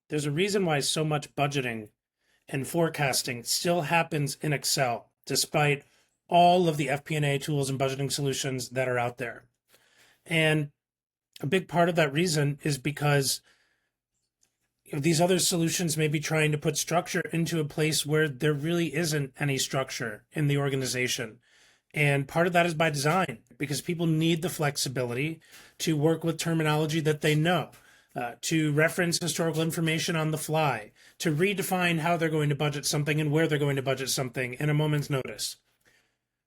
There's a reason why so much budgeting and forecasting still happens in Excel, despite all of the FP&A tools and budgeting solutions that are out there. And a big part of that reason is because these other solutions may be trying to put structure into a place where there really isn't any structure in the organization. And part of that is by design, because people need the flexibility to work with terminology that they know, to reference historical information on the fly, to redefine how they're going to budget something and where they're going to budget something in a moment's notice.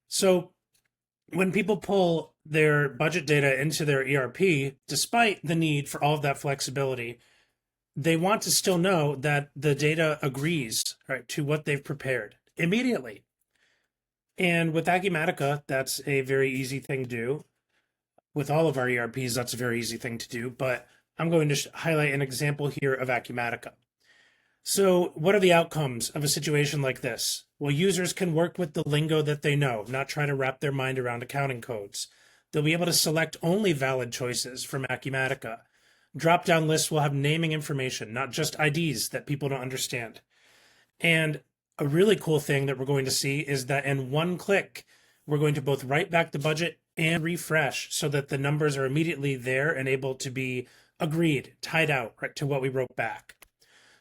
So when people pull their budget data into their ERP, despite the need for all of that flexibility, they want to still know that the data agrees, right, to what they've prepared immediately. And with Acumatica, that's a very easy thing to do. With all of our ERPs, that's a very easy thing to do. But I'm going to highlight an example here of Acumatica. So what are the outcomes of a situation like this? Well, users can work with the lingo that they know, not try to wrap their mind around accounting codes. They'll be able to select only valid choices from Acumatica. Drop-down lists will have naming information, not just IDs that people don't understand. And a really cool thing that we're going to see is that in one click, we're going to both write back the budget and refresh so that the numbers are immediately there and able to be agreed, tied out, right, to what we wrote back.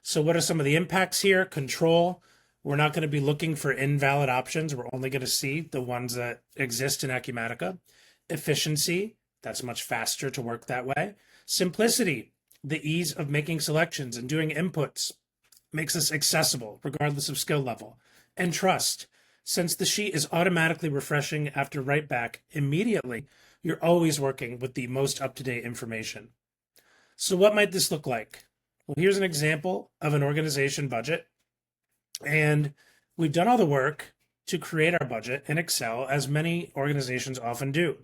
So what are some of the impacts here? Control. We're not going to be looking for invalid options. We're only going to see the ones that exist in Acumatica. Efficiency. That's much faster to work that way. Simplicity, the ease of making selections and doing inputs, makes this accessible regardless of skill level. And trust, since the sheet is automatically refreshing after write back immediately, you're always working with the most up-to-date information. So what might this look like? Well, here's an example of an organization budget. And we've done all the work to create our budget in Excel, as many organizations often do.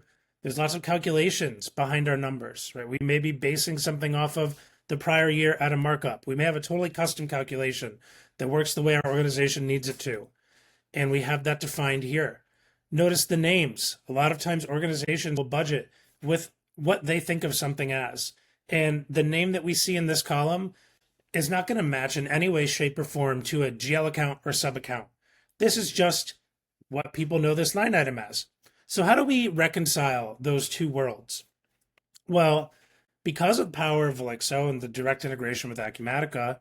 There's lots of calculations behind our numbers, right? We may be basing something off of the prior year at a markup. We may have a totally custom calculation that works the way our organization needs it to. And we have that defined here. Notice the names. A lot of times organizations will budget with what they think of something as. And the name that we see in this column is not going to match in any way, shape, or form to a GL account or sub account. This is just what people know this line item as. So how do we reconcile those two worlds? Well, because of the power of Elixo and the direct integration with Acumatica,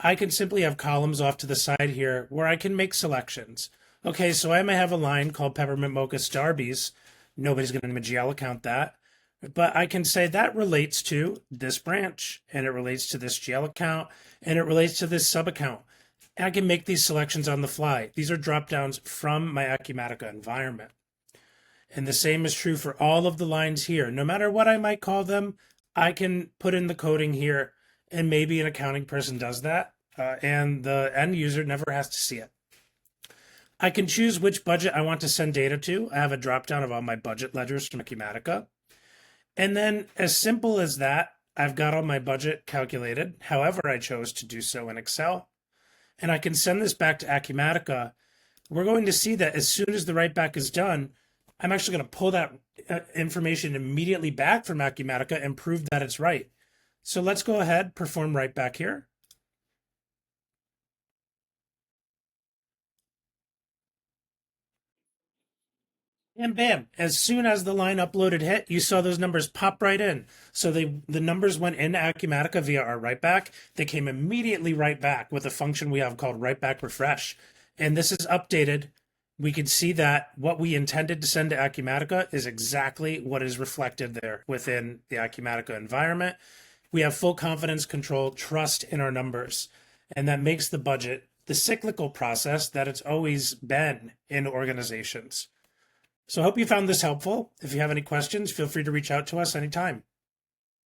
I can simply have columns off to the side here where I can make selections. Okay, so I may have a line called Peppermint Mocha Starbies. Nobody's going to name a GL account that. But I can say that relates to this branch, and it relates to this GL account, and it relates to this sub account. And I can make these selections on the fly. These are drop downs from my Acumatica environment. And the same is true for all of the lines here. No matter what I might call them, I can put in the coding here, and maybe an accounting person does that, and the end user never has to see it. I can choose which budget I want to send data to. I have a drop down of all my budget ledgers from Acumatica. And then as simple as that, I've got all my budget calculated, however I chose to do so in Excel. And I can send this back to Acumatica. We're going to see that as soon as the write back is done, I'm actually going to pull that information immediately back from Acumatica and prove that it's right. So let's go ahead, perform write back here. And bam, as soon as the line uploaded hit, you saw those numbers pop right in. So the numbers went into Acumatica via our write back. They came immediately right back with a function we have called write back refresh. And this is updated. We can see that what we intended to send to Acumatica is exactly what is reflected there within the Acumatica environment. We have full confidence, control, trust in our numbers. And that makes the budget the cyclical process that it's always been in organizations. So I hope you found this helpful. If you have any questions, feel free to reach out to us anytime.